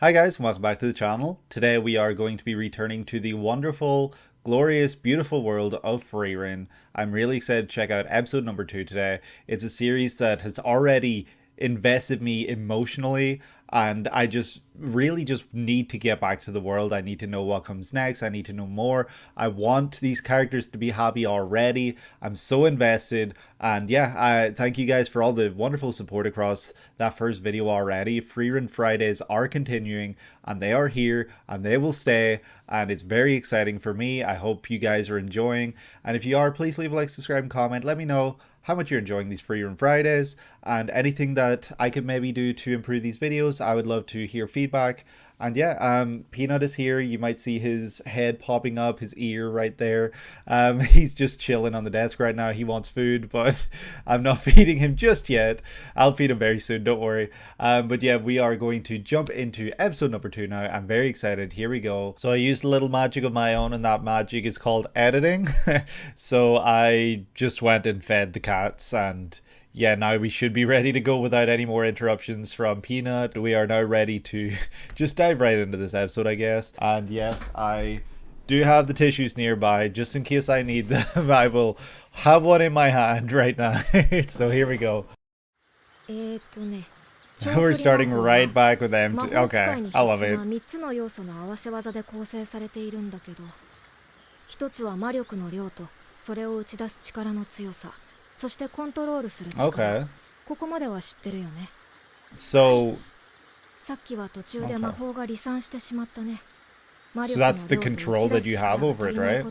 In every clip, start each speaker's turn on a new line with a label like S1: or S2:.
S1: Hi guys, and welcome back to the channel. Today we are going to be returning to the wonderful, glorious, beautiful world of Frieren. I'm really excited to check out episode number 2 today. It's a series that has already invested me emotionally, and I just really just need to get back to the world. I need to know what comes next. I need to know more. I want these characters to be happy already. I'm so invested, and yeah, I thank you guys for all the wonderful support across that first video already. Frieren Fridays are continuing, and they are here, and they will stay, and it's very exciting for me. I hope you guys are enjoying, and if you are, please leave a like, subscribe, and comment. Let me know how much you're enjoying these Frieren Fridays and anything that I could maybe do to improve these videos. I would love to hear feedback. And yeah, Peanut is here. You might see his head popping up, his ear right there. He's just chilling on the desk right now. He wants food, but I'm not feeding him just yet. I'll feed him very soon, don't worry. But yeah, we are going to jump into episode number 2 now. I'm very excited. Here we go. So I used a little magic of my own, and that magic is called editing. So I just went and fed the cats, and yeah, now we should be ready to go without any more interruptions from Peanut. We are now ready to just dive right into this episode, I guess. And yes, I do have the tissues nearby just in case I need them. I will have one in my hand right now. So here we go. We're starting right back with empty. Okay, I love it.
S2: 3つの要素の合わせ技で構成されているんだけど、一つは魔力の量とそれを打ち出す力の強さ、そしてコントロールする力。
S1: Okay.
S2: ここまでは知ってるよね。
S1: So
S2: さっきは途中で魔法が離散してしまったね。
S1: So that's the control that you have over it, right?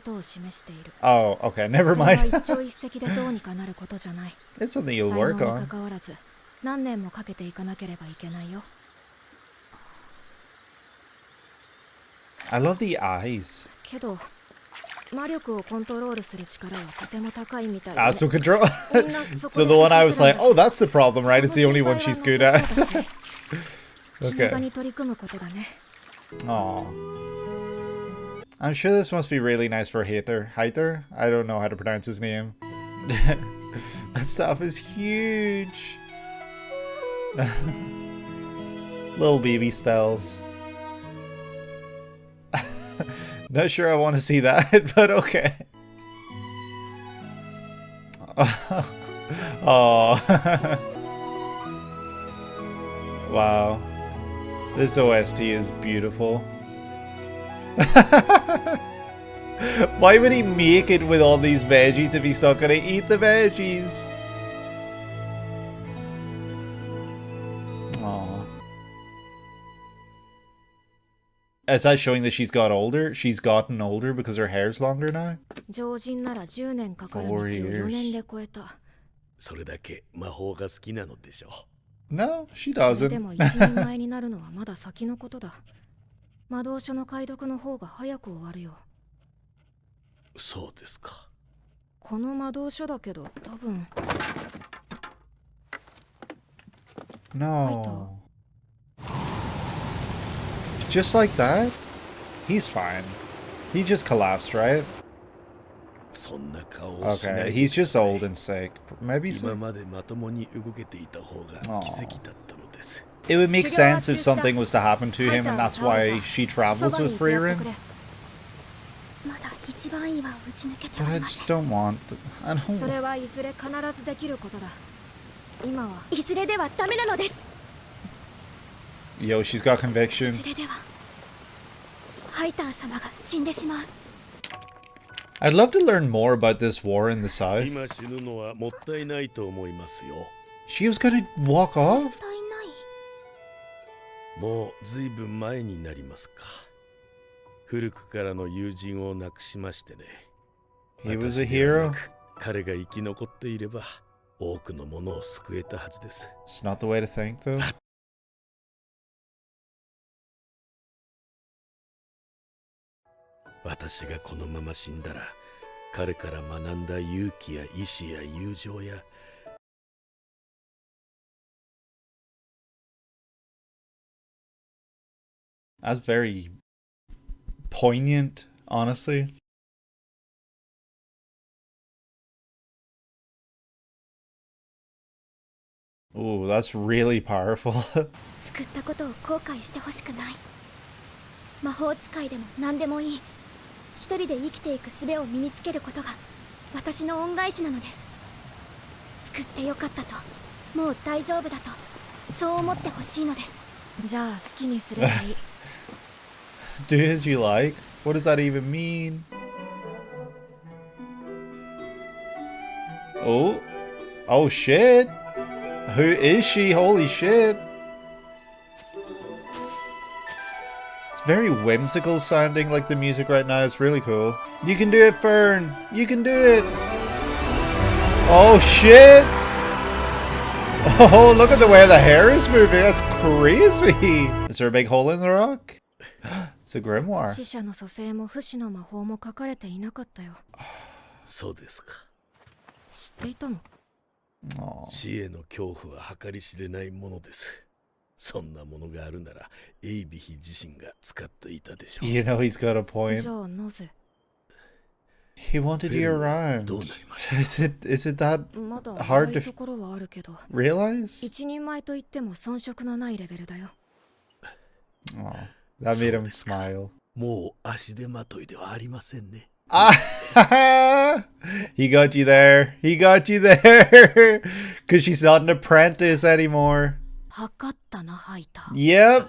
S1: Oh, okay, never
S2: それは
S1: mind.
S2: 一朝一夕でどうにかなることじゃない。
S1: It's something you'll
S2: 才
S1: work
S2: 能に
S1: on.
S2: 関わらず何年もかけていかなければいけないよ。
S1: I love the eyes.
S2: けど魔力をコントロールする力はとても高いみたいで。
S1: Ah, so control. So the one I was like, oh, that's the problem, right? It's the only one she's good at.
S2: 気
S1: Okay.
S2: 長に取り組むことだね。
S1: Aw. I'm sure this must be really nice for Heiter. Heiter? I don't know how to pronounce his name. That stuff is huge. Little baby spells. Not sure I want to see that, but okay. Oh. Wow. This OST is beautiful. Why would he make it with all these veggies if he's not gonna eat the veggies? Aww. Is that showing that she's got older? She's gotten older because her hair's longer now?
S2: 常人なら10年かかる道を
S1: 4
S2: 4
S1: years.
S2: 年で超えた。
S3: それだけ魔法が好きなのでしょ
S1: No, she
S2: それで
S1: doesn't.
S2: も一人前になるのはまだ先のことだ。魔導書の解読の方が早く終わるよ。
S3: う。そうですか。
S2: この魔導書だけど多分。
S1: No. Just like that? He's fine. He just collapsed, right?
S3: そんな顔をしない
S1: Okay,
S3: で
S1: he's
S3: くだ
S1: just
S3: さい
S1: old and sick. Maybe
S3: 今
S1: so.
S3: までまともに動けていた方が奇跡だったのです。
S1: It would make sense if something was to happen to him, and that's why she travels with Frieren.
S2: まだ一番いいは打ち抜けて
S1: But
S2: お
S1: I
S2: りませ
S1: just
S2: ん。
S1: don't want.
S2: そ
S1: I
S2: れ
S1: don't.
S2: はいずれ必ずできることだ。今はいずれではダメなのです。
S1: Yo, she's got
S2: い
S1: conviction.
S2: ずれではハイター様が死んでしまう。
S1: I'd love to learn more about this war in the south.
S3: 今死ぬのはもったいないと思いますよ。
S1: She was gonna walk off?
S2: 絶対ない。
S3: もうずいぶん前になりますか。古くからの友人を亡くしましてね。
S1: He was a
S3: 私では
S1: hero.
S3: なく彼が生き残っていれば多くのものを救えたはずです。
S1: It's not the way to think, though.
S3: 私がこのまま死んだら彼から学んだ勇気や意志や友情や
S1: That's very poignant, honestly. Ooh, that's really powerful.
S2: 救ったことを後悔してほしくない。魔法使いでも何でもいい。一人で生きていく術を身につけることが私の恩返しなのです。救ってよかったと、もう大丈夫だと、そう思ってほしいのです。じゃあ好きにすればいい。
S1: Do as you like? What does that even mean? Oh. Oh shit. Who is she? Holy shit. It's very whimsical sounding, like the music right now. It's really cool. You can do it, Fern. You can do it. Oh shit. Oh, look at the way the hair is moving. That's crazy. Is there a big hole in the rock? It's a grimoire.
S2: 死者の蘇生も不死の魔法も書かれていなかったよ。
S3: そうですか。
S2: 知っていたの？
S3: 死への恐怖は計り知れないものです。そんなものがあるなら、エイビヒ自身が使っていたでしょう。
S1: You know he's got a point.
S2: じゃあなぜ？
S1: He wanted you around.
S3: どうなりました？
S1: Is it that
S2: まだ
S1: hard
S2: 甘い
S1: to
S2: ところはあるけど、
S1: realize?
S2: 一人前と言っても遜色のないレベルだよ。
S1: Oh, that made him smile.
S3: もう足手まといではありませんね。
S1: Ah, he got you there. He got you there. Because she's not an apprentice anymore.
S2: 測ったな、ハイター。
S1: Yep.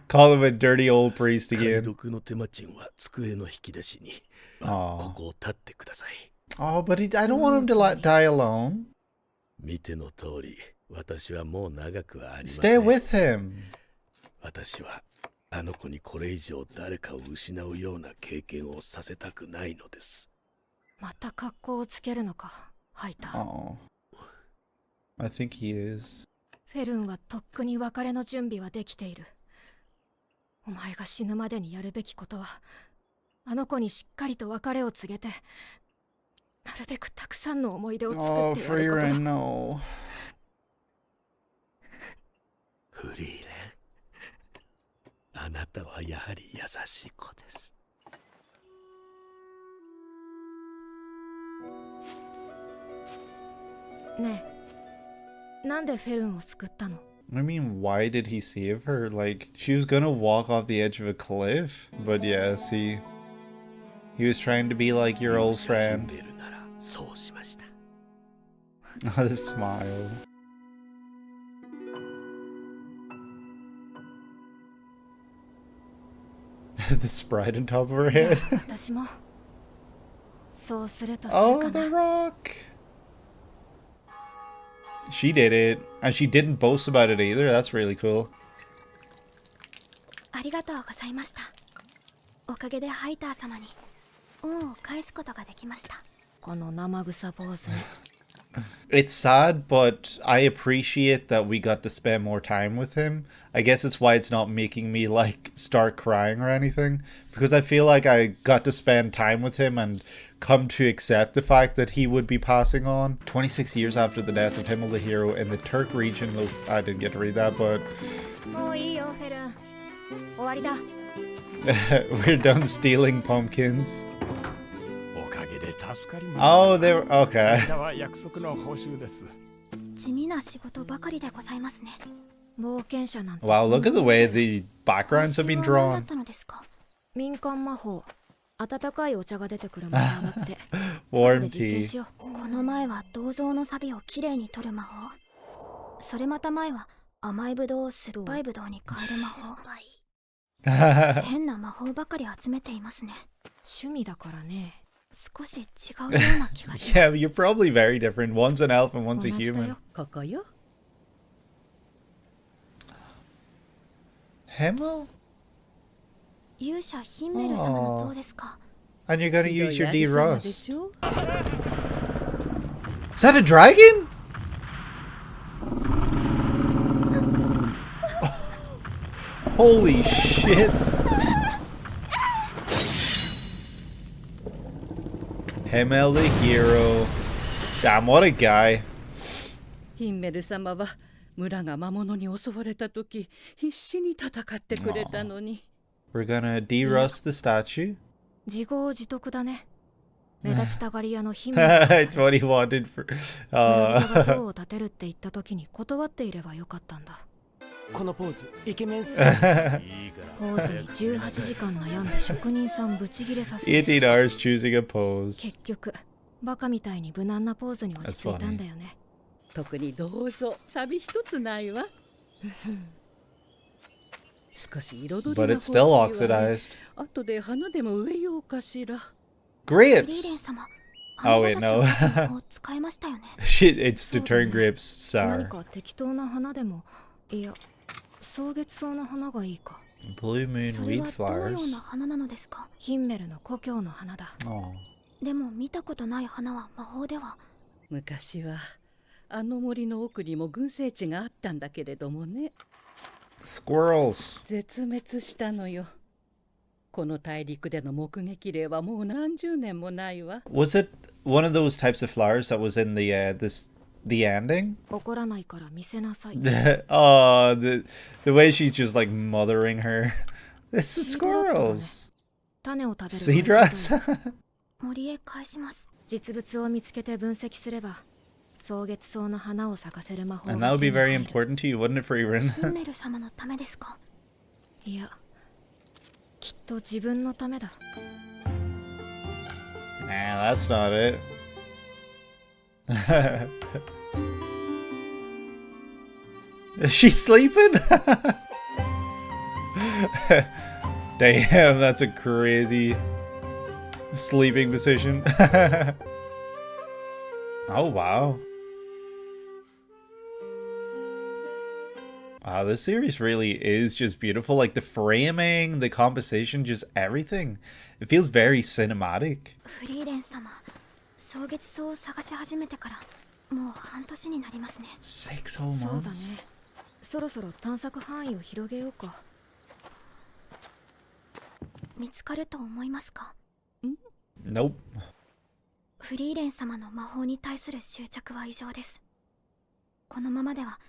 S1: Call him a dirty old priest
S3: 解
S1: again.
S3: 読の手間賃は机の引き出しに。
S1: あー
S3: ここを立ってください。
S1: Oh, but I don't want him to die alone.
S3: 見ての通り、私はもう長くはありませ
S1: Stay
S3: ん。
S1: with him.
S3: 私はあの子にこれ以上誰かを失うような経験をさせたくないのです。
S2: また格好をつけるのか、ハイター。
S1: Oh. I think he is.
S2: フェルンはとっくに別れの準備はできている。お前が死ぬまでにやるべきことは、あの子にしっかりと別れを告げて、なるべくたくさんの思い出を作
S1: Oh,
S2: ってやることだ。
S1: Frieren, no.
S3: フリーレン、あなたはやはり優しい子です。
S2: ねえ、なんでフェルンを救ったの？
S1: I mean, why did he save her? Like, she was gonna walk off the edge of a cliff. But yeah, see. He was trying to be like your old friend.
S3: ユンベルならそうしました。
S1: The smile. The sprite on top of her
S2: じゃあ
S1: head.
S2: 私もそうするとする
S1: Oh,
S2: か
S1: the
S2: な。
S1: rock. She did it. And she didn't boast about it either. That's really cool.
S2: ありがとうございました。おかげでハイター様に恩を返すことができました。この生臭坊主に。
S1: It's sad, but I appreciate that we got to spend more time with him. I guess it's why it's not making me like start crying or anything, because I feel like I got to spend time with him and come to accept the fact that he would be passing on 26 years after the death of Himmel the hero in the Turk region. I didn't get to read that, but
S2: もういいよ、フェルン。終わりだ。
S1: we're done stealing pumpkins.
S4: おかげで助かりま
S1: Oh, they were okay.
S4: した。は約束の報酬です。
S2: 地味な仕事ばかりでございますね。冒険者なんて。
S1: Wow, look at the way the backgrounds have been
S2: 報酬は何だっ
S1: drawn.
S2: たのですか？民間魔法。温かいお茶が出てくる魔法だって。
S1: Warm
S2: 後で実験
S1: tea.
S2: しよう。この前は銅像の錆をきれいに取る魔法。それまた前は甘いブドウを酸っぱいブドウに変える魔法。変な魔法ばかり集めていますね。趣味だからね。少し違うような気がします。
S1: Yeah, you're probably very different. One's an elf and one's a
S2: 同じだ
S1: human.
S2: よ。
S5: ここよ。
S1: Himmel?
S2: 勇者ヒンメル様の像ですか？
S1: And you're gonna
S5: ひど
S1: use
S5: い
S1: your
S5: あ
S1: D
S5: りさまで
S1: Rust.
S5: しょ。
S1: Is that a dragon? Holy shit. Himmel the hero. Damn, what a guy.
S5: ヒンメル様は村が魔物に襲われた時必死に戦ってくれたのに。
S1: We're gonna de-rust the statue.
S2: 自業自得だね。目立ちたがり屋のヒンメルだからね。
S1: It's what he wanted for.
S2: 村人が像を建てるって言った時に断っていればよかったんだ。
S6: このポーズイケメンっす。
S3: いいから
S2: ポーズに18時間悩んで職人さんブチギレさせて
S1: 18 hours choosing a pose.
S2: 結局バカみたいに無難なポーズに落ち着いたんだよね。
S5: 特にどうぞ、サビ一つないわ。少し彩りが
S1: But
S5: 欲
S1: it's
S5: しい
S1: still
S5: わね。
S1: oxidized.
S5: 後で花でも植えようかしら。
S2: フリーレン
S1: Grapes!
S2: 様、
S1: Oh, wait, no.
S2: もう使えましたよね。
S1: It's to
S2: そうだね。
S1: turn grapes
S2: 何
S1: sour.
S2: か適当な花でも、いや、草月草の花がいいか。
S1: Blue moon
S2: それ
S1: weed
S2: はどのよう
S1: flowers.
S2: な花なのですか？ヒンメルの故郷の花だ。
S1: Oh.
S2: でも見たことない花は魔法では。
S5: 昔はあの森の奥にも群生地があったんだけれどもね、
S1: Squirrels.
S5: 絶滅したのよ。この大陸での目撃例はもう何十年もないわ。
S1: Was it one of those types of flowers that was in the ending?
S2: 怒らないから見せなさい。
S1: Oh, the way she's just like mothering her. It's the squirrels.
S2: 種を食べる
S1: Seed
S2: 害獣
S1: rats.
S2: と森へ返します。実物を見つけて分析すれば、草月草の花を咲かせる魔法
S1: And
S2: が
S1: that would
S2: 手
S1: be
S2: に
S1: very
S2: 入る。
S1: important to you, wouldn't it, Frieren?
S2: ヒンメル様のためですか？いや、きっと自分のためだ。
S1: Nah, that's not it. Is she sleeping? Damn, that's a crazy sleeping position. Oh, wow. Wow, this series really is just beautiful. Like the framing, the composition, just everything. It feels very cinematic.
S2: フリーレン様、草月草を探し始めてからもう半年になりますね。
S1: 6 whole
S2: そうだ
S1: months.
S2: ね。そろそろ探索範囲を広げようか。見つかると思いますか？
S1: Nope.
S2: フリーレン様の魔法に対する執着は異常です。このままでは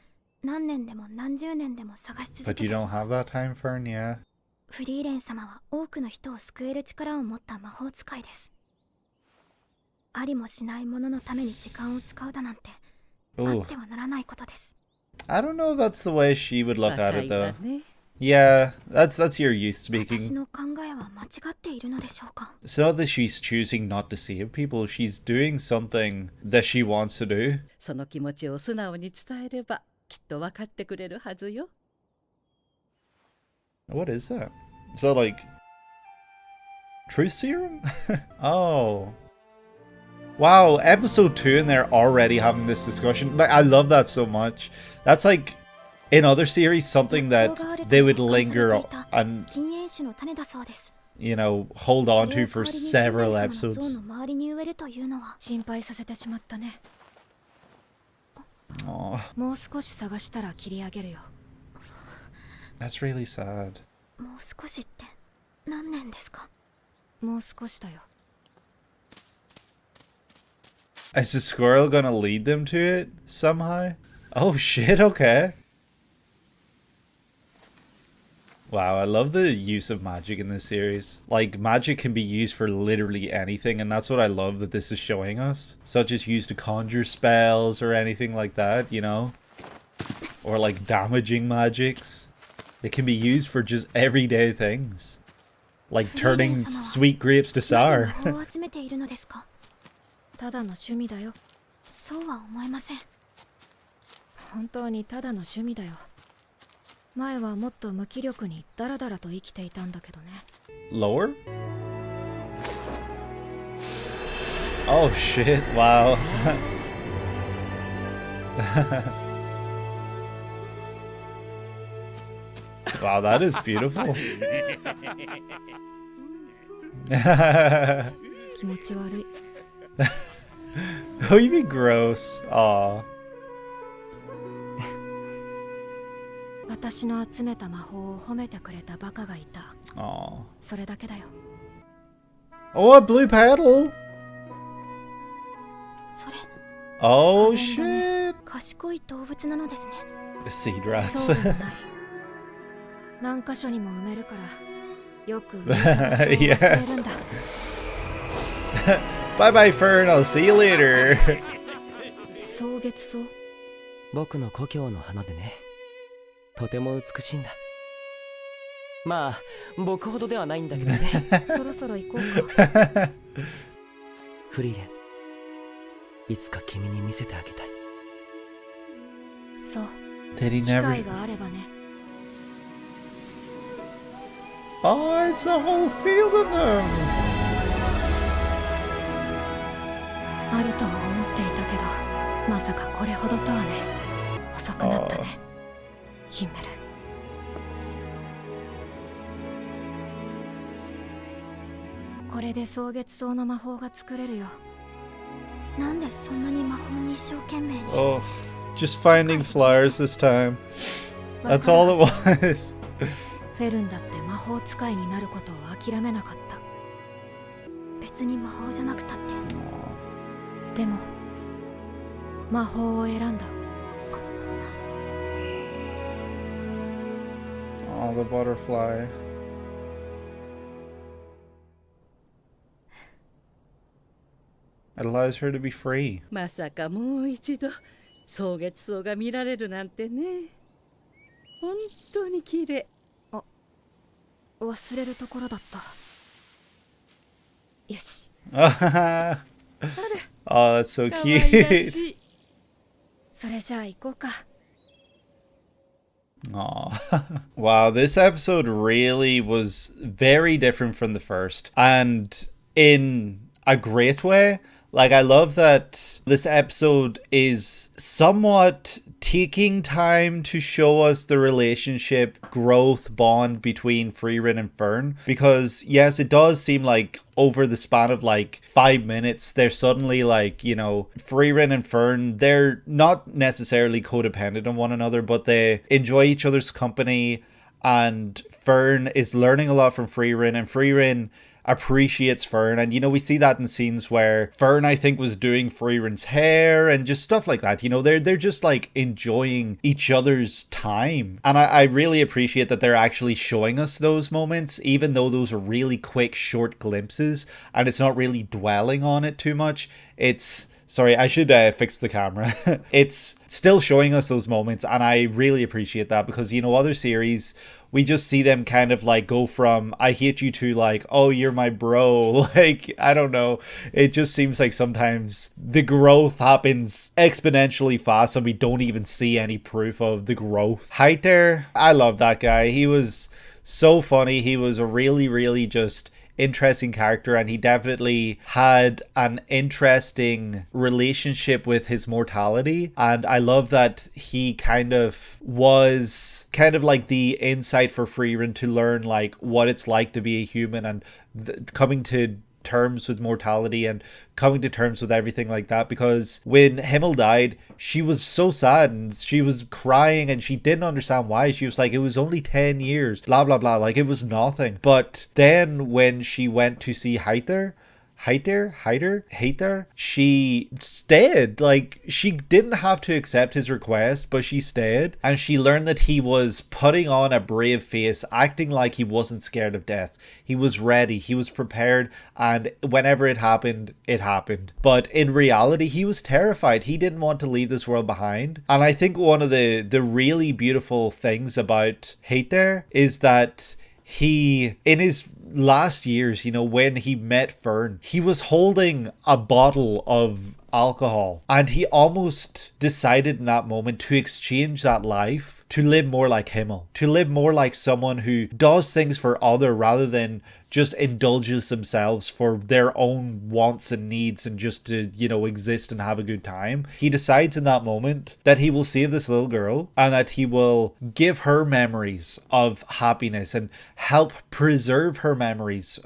S2: 何年でも何十年でも探し続
S1: But
S2: け
S1: you
S2: てし
S1: don't
S2: まう。
S1: have that time, Fern, yeah.
S2: フリーレン様は多くの人を救える力を持った魔法使いです。ありもしないもののために時間を使うだなんてあ
S1: Ooh.
S2: ってはならないことです。
S1: I don't know if that's the way she would look at
S5: 若
S1: it,
S5: いわ
S1: though.
S5: ね。
S1: Yeah, that's your youth
S2: 私
S1: speaking.
S2: の考えは間違っているのでしょうか？
S1: It's not that she's choosing not to save people. She's doing something that she wants to do.
S5: その気持ちを素直に伝えればきっと分かってくれるはずよ。
S1: What is that? Is that like truth serum? Oh. Wow, episode 2 and they're already having this discussion. Like, I love that so much. That's like in other series something that they would linger and,
S2: 禁煙種の種だそうです。
S1: you know, hold on
S2: これ
S1: to
S2: を
S1: for
S2: 代わりに
S1: several
S2: ヒンメル様の像
S1: episodes.
S2: の周りに植えるというのは心配させてしまったね。
S1: Oh,
S2: もう少し探したら切り上げるよ。
S1: that's really sad.
S2: もう少しって何年ですか？もう少しだよ。
S1: Is the squirrel gonna lead them to it somehow? Oh shit, okay. Wow, I love the use of magic in this series. Like, magic can be used for literally anything, and that's what I love that this is showing us. Such as used to conjure spells or anything like that, you know? Or like damaging magics. It can be used for just everyday things. Like turning sweet grapes to
S2: なぜ
S1: sour.
S2: 魔法を集めているのですか？ただの趣味だよ。そうは思えません。本当にただの趣味だよ。前はもっと無気力にダラダラと生きていたんだけどね。
S1: Lower? Oh shit, wow. Wow, that is beautiful.
S2: 気持ち悪い。
S1: Oh, you mean gross. Aw.
S2: 私の集めた魔法を褒めてくれたバカがいた。
S1: Aw.
S2: それだけだよ。
S1: Oh, a blue petal.
S2: それ、
S1: Oh
S2: 仮面だね。
S1: shit.
S2: 賢い動物なのですね。
S1: Seed
S2: そう
S1: rats.
S2: でもない。何箇所にも埋めるから、よく埋めた場所を忘れるんだ。
S1: Bye bye, Fern. I'll see you later.
S2: 草月草。
S6: 僕の故郷の花でね。とても美しいんだ。まあ僕ほどではないんだけどね。
S2: そろそろ行こうか。
S6: フリーレン、いつか君に見せてあげたい。
S2: そう、
S1: Did he
S2: 機
S1: never?
S2: 会があればね。
S1: Oh, it's a whole field of them.
S2: あるとは思っていたけど、まさかこれほどとはね。遅くなったね、ヒンメル。これで蒼月草の魔法が作れるよ。なんでそんなに魔法に一生懸命に。
S1: Oh, just finding flowers this time. That's all it was.
S2: フェルンだって魔法使いになることを諦めなかった。別に魔法じゃなくたって。でも魔法を選んだ。
S1: Oh, the butterfly. It allows her to be free.
S5: まさかもう一度蒼月草が見られるなんてね。本当に綺麗。
S2: 忘れるところだった。よし。
S1: Oh, that's so
S5: 可愛ら
S1: cute.
S5: しい。
S2: それじゃあ行こうか。
S1: Aw. Wow, this episode really was very different from the first. And in a great way. Like, I love that this episode is somewhat taking time to show us the relationship, growth, bond between Frieren and Fern. Because, yes, it does seem like over the span of like 5 minutes, they're suddenly like, you know, Frieren and Fern, they're not necessarily codependent on one another, but they enjoy each other's company. And Fern is learning a lot from Frieren, and Frieren appreciates Fern. And, you know, we see that in scenes where Fern, I think, was doing Frieren's hair and just stuff like that. You know, they're just like enjoying each other's time. And I really appreciate that they're actually showing us those moments, even though those are really quick, short glimpses and it's not really dwelling on it too much. It's... Sorry, I should fix the camera. It's still showing us those moments, and I really appreciate that because, you know, other series, we just see them kind of like go from I hate you to like, oh, you're my bro. Like, I don't know. It just seems like sometimes the growth happens exponentially fast and we don't even see any proof of the growth. Heiter, I love that guy. He was so funny. He was a really, really just interesting character, and he definitely had an interesting relationship with his mortality. And I love that he kind of was kind of like the insight for Frieren to learn like what it's like to be a human and coming to terms with mortality and coming to terms with everything like that. Because when Himmel died, she was so sad and she was crying and she didn't understand why. She was like, it was only 10 years, blah blah blah, like it was nothing. But then when she went to see Heiter, she stayed. Like, she didn't have to accept his request, but she stayed, and she learned that he was putting on a brave face, acting like he wasn't scared of death. He was ready, he was prepared, and whenever it happened, it happened. But in reality, he was terrified. He didn't want to leave this world behind. And I think one of the really beautiful things about Heiter is that he, in his last years, you know, when he met Fern, he was holding a bottle of alcohol, and he almost decided in that moment to exchange that life to live more like Himmel, to live more like someone who does things for other rather than just indulges themselves for their own wants and needs and just to, you know, exist and have a good time. He decides in that moment that he will save this little girl and that he will give her memories of happiness and help preserve her memories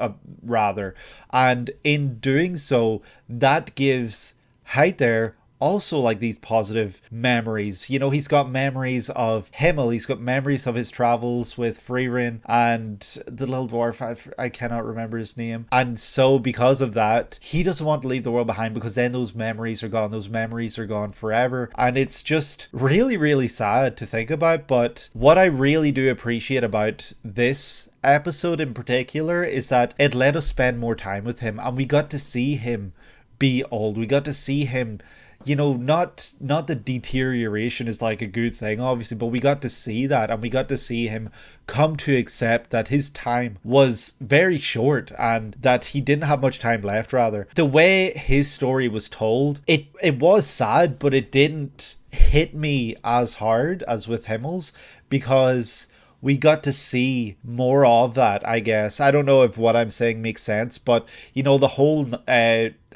S1: rather. And in doing so, that gives Heiter also like these positive memories. You know, he's got memories of Himmel, he's got memories of his travels with Frieren and the little dwarf, I cannot remember his name. And so because of that, he doesn't want to leave the world behind, because then those memories are gone. Those memories are gone forever. And it's just really, really sad to think about. But what I really do appreciate about this episode in particular is that it let us spend more time with him, and we got to see him be old. We got to see him, you know, not the deterioration is like a good thing, obviously, but we got to see that, and we got to see him come to accept that his time was very short and that he didn't have much time left, rather. The way his story was told, it was sad, but it didn't hit me as hard as with Himmel's, because we got to see more of that, I guess. I don't know if what I'm saying makes sense, but, you know, the whole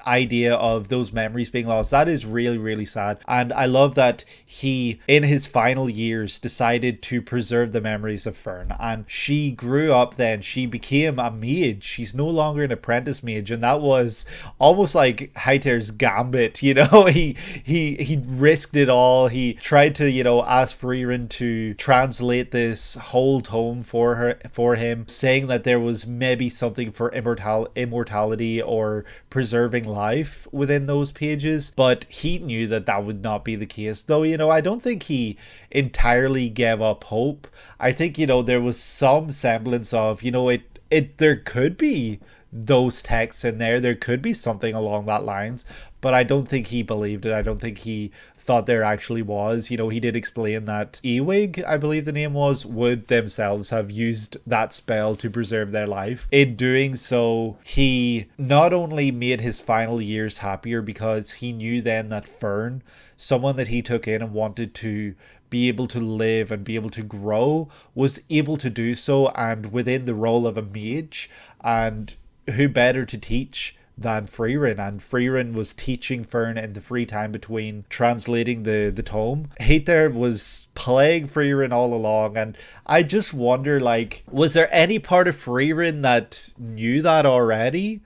S1: idea of those memories being lost, that is really, really sad. And I love that he, in his final years, decided to preserve the memories of Fern. And she grew up then. She became a mage. She's no longer an apprentice mage. And that was almost like Heiter's gambit, you know? He risked it all. He tried to, you know, ask Frieren to translate this whole tome for him, saying that there was maybe something for immortality or preserving life within those pages, but he knew that that would not be the case. Though, you know, I don't think he entirely gave up hope. I think, you know, there was some semblance of, you know, there could be those texts in there could be something along that lines, but I don't think he believed it. I don't think he thought there actually was. You know, he did explain that Ewig, I believe the name was, would themselves have used that spell to preserve their life. In doing so, he not only made his final years happier, because he knew then that Fern, someone that he took in and wanted to be able to live and be able to grow, was able to do so, and within the role of a mage. And who better to teach than Frieren? And Frieren was teaching Fern in the free time between translating the tome. Heiter was playing Frieren all along, and I just wonder, like, was there any part of Frieren that knew that already?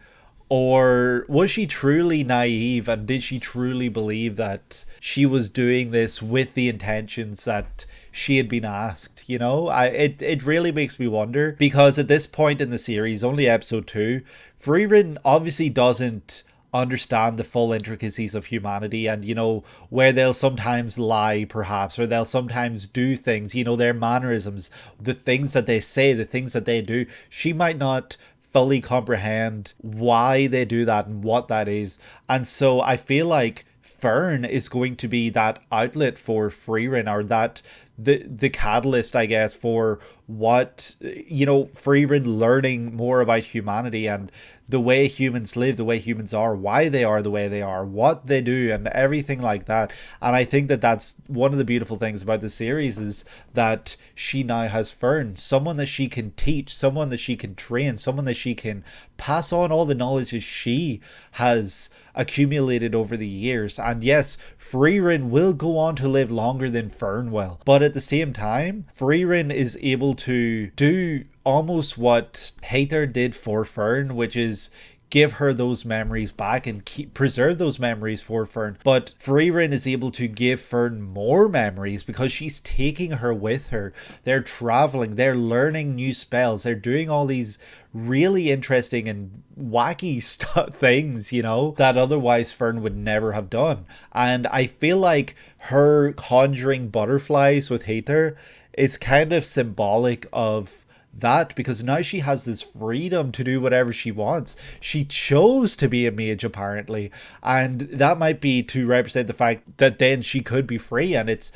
S1: Or was she truly naive, and did she truly believe that she was doing this with the intentions that she had been asked? You know, it really makes me wonder, because at this point in the series, only episode 2, Frieren obviously doesn't understand the full intricacies of humanity, and, you know, where they'll sometimes lie perhaps, or they'll sometimes do things, you know, their mannerisms, the things that they say, the things that they do. She might not fully comprehend why they do that and what that is. And so I feel like Fern is going to be that outlet for Frieren, or that the catalyst, I guess, for what, you know, Frieren learning more about humanity and the way humans live, the way humans are, why they are the way they are, what they do, and everything like that. And I think that that's one of the beautiful things about the series, is that she now has Fern, someone that she can teach, someone that she can train, someone that she can pass on all the knowledge that she has accumulated over the years. And yes, Frieren will go on to live longer than Fern will, but at the same time, Frieren is able to do almost what Heiter did for Fern, which is give her those memories back and preserve those memories for Fern. But Frieren is able to give Fern more memories because she's taking her with her. They're traveling, they're learning new spells, they're doing all these really interesting and wacky things, you know, that otherwise Fern would never have done. And I feel like her conjuring butterflies with Heiter is kind of symbolic of that, because now she has this freedom to do whatever she wants. She chose to be a mage, apparently, and that might be to represent the fact that then she could be free. And it's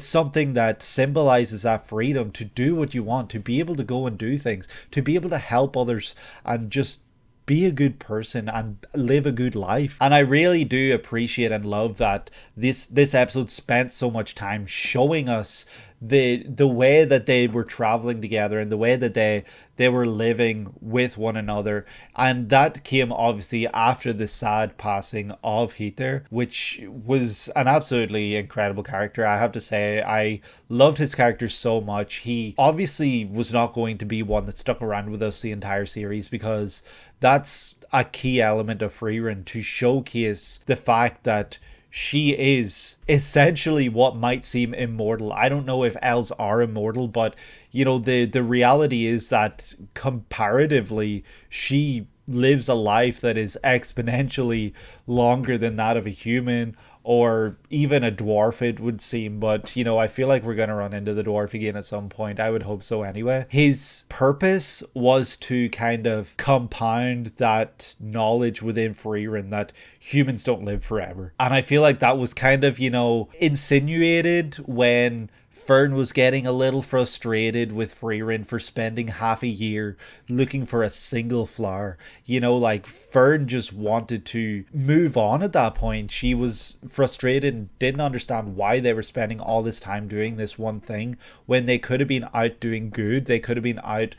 S1: something that symbolizes that freedom to do what you want, to be able to go and do things, to be able to help others, and just be a good person and live a good life. And I really do appreciate and love that this episode spent so much time showing us the way that they were traveling together and the way that they were living with one another. And that came obviously after the sad passing of Heiter, which was an absolutely incredible character. I have to say, I loved his character so much. He obviously was not going to be one that stuck around with us the entire series, because that's a key element of Frieren, to showcase the fact that she is essentially what might seem immortal. I don't know if elves are immortal, but, you know, the reality is that comparatively she lives a life that is exponentially longer than that of a human, or even a dwarf, it would seem. But, you know, I feel like we're going to run into the dwarf again at some point. I would hope so anyway. His purpose was to kind of compound that knowledge within Frieren that humans don't live forever. And I feel like that was kind of, you know, insinuated when Fern was getting a little frustrated with Frieren for spending half a year looking for a single flower. You know, like, Fern just wanted to move on at that point. She was frustrated and didn't understand why they were spending all this time doing this one thing when they could have been out doing good. They could have been out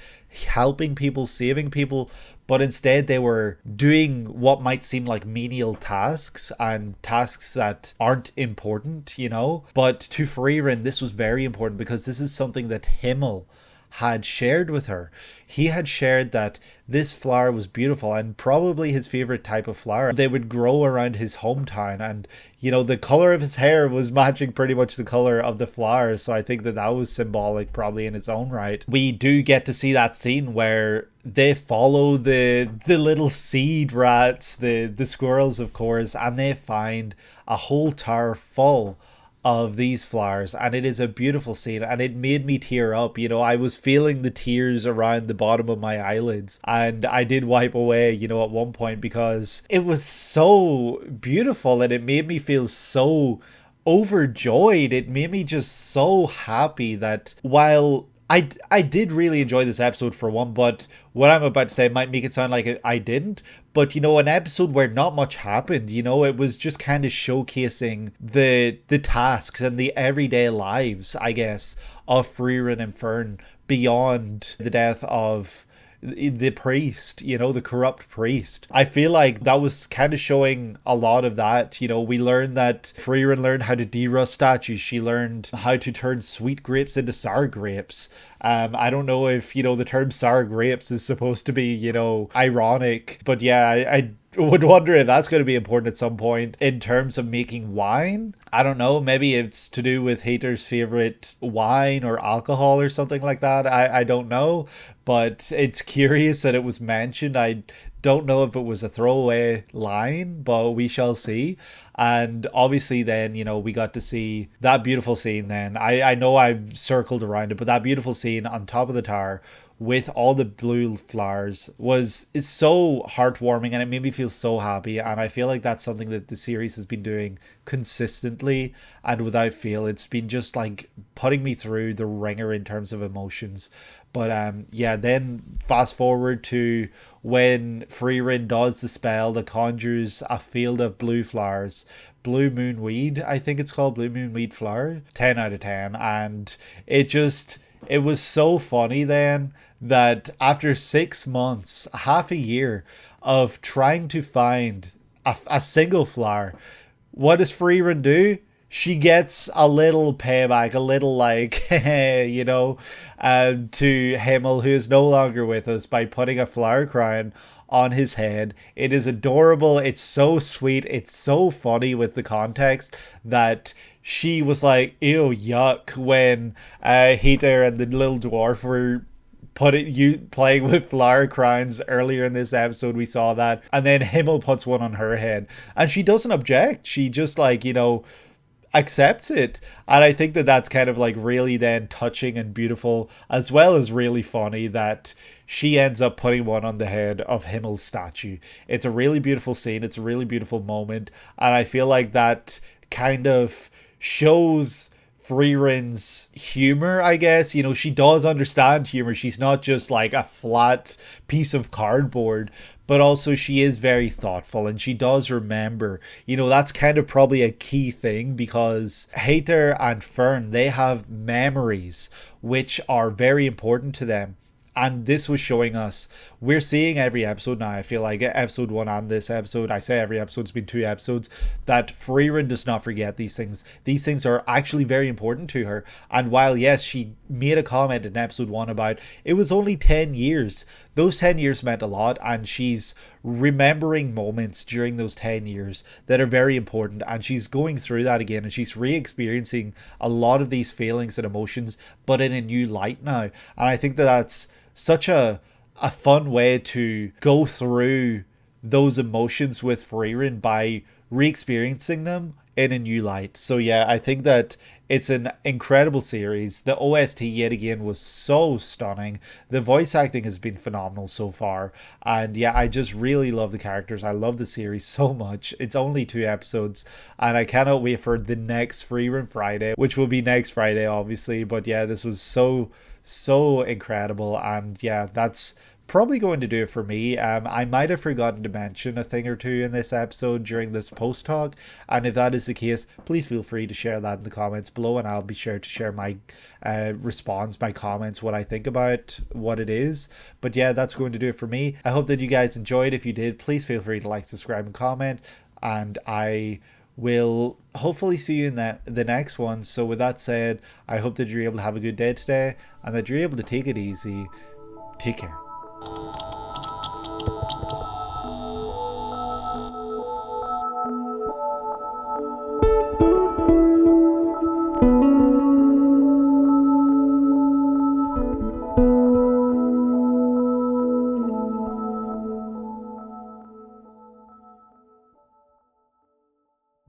S1: helping people, saving people, but instead they were doing what might seem like menial tasks and tasks that aren't important, you know. But to Frieren, this was very important because this is something that Himmel had shared with her. He had shared that this flower was beautiful and probably his favorite type of flower. They would grow around his hometown, and, you know, the color of his hair was matching pretty much the color of the flower. So I think that that was symbolic probably in its own right. We do get to see that scene where they follow the little seed rats, the squirrels, of course, and they find a whole tower full of these flowers, and it is a beautiful scene, and it made me tear up. You know, I was feeling the tears around the bottom of my eyelids, and I did wipe away, you know, at one point, because it was so beautiful and it made me feel so overjoyed. It made me just so happy that while I did really enjoy this episode for one, but what I'm about to say might make it sound like I didn't. But, you know, an episode where not much happened, you know, it was just kind of showcasing the tasks and the everyday lives, I guess, of Frieren and Fern beyond the death of the priest, you know, the corrupt priest. I feel like that was kind of showing a lot of that. You know, we learned that Frieren learned how to derust statues. She learned how to turn sweet grapes into sour grapes. I don't know if, you know, the term sour grapes is supposed to be, you know, ironic, but yeah, I would wonder if that's going to be important at some point in terms of making wine. I don't know, maybe it's to do with Heiter's favorite wine or alcohol or something like that. I don't know, but it's curious that it was mentioned. I don't know if it was a throwaway line, but we shall see. And obviously then, you know, we got to see that beautiful scene then. I know I've circled around it, but that beautiful scene on top of the tower with all the blue flowers is so heartwarming, and it made me feel so happy. And I feel like that's something that the series has been doing consistently and without fail. It's been just like putting me through the ringer in terms of emotions. But yeah, then fast forward to when Frieren does the spell that conjures a field of blue flowers. Blue moon weed, I think it's called, blue moon weed flower. 10 out of 10. And it was so funny then that after 6 months, half a year of trying to find a single flower, what does Frieren do? She gets a little payback, a little like, you know, to Himmel, who is no longer with us, by putting a flower crown on his head. It is adorable. It's so sweet. It's so funny with the context that she was like, ew, yuck, when Heiter and the little dwarf were playing with flower crowns earlier in this episode. We saw that, and then Himmel puts one on her head, and she doesn't object. She just, like, you know, accepts it. And I think that that's kind of like really then touching and beautiful, as well as really funny that she ends up putting one on the head of Himmel's statue. It's a really beautiful scene. It's a really beautiful moment, and I feel like that kind of shows Frieren's humor, I guess. You know, she does understand humor. She's not just like a flat piece of cardboard, but also she is very thoughtful, and she does remember. You know, that's kind of probably a key thing, because Heiter and Fern, they have memories which are very important to them. And this was showing us, we're seeing every episode now, I feel like, episode 1 and this episode, I say every episode's been 2 episodes, that Frieren does not forget these things. These things are actually very important to her. And while, yes, she made a comment in episode 1 about it was only 10 years, those 10 years meant a lot, and she's remembering moments during those 10 years that are very important, and she's going through that again, and she's re-experiencing a lot of these feelings and emotions, but in a new light now. And I think that that's such a fun way to go through those emotions with Frieren, by re-experiencing them in a new light. So yeah, I think that it's an incredible series. The OST yet again was so stunning. The voice acting has been phenomenal so far. And yeah, I just really love the characters. I love the series so much. It's only 2 episodes and I cannot wait for the next Frieren Friday, which will be next Friday obviously. But yeah, this was so incredible. And yeah, that's probably going to do it for me. I might have forgotten to mention a thing or two in this episode during this post talk, and if that is the case, please feel free to share that in the comments below, and I'll be sure to share my response, my comments, what I think about what it is. But yeah, that's going to do it for me. I hope that you guys enjoyed. If you did, please feel free to like, subscribe, and comment, and I will hopefully see you in the next one. So with that said, I hope that you're able to have a good day today, and that you're able to take it easy. Take care.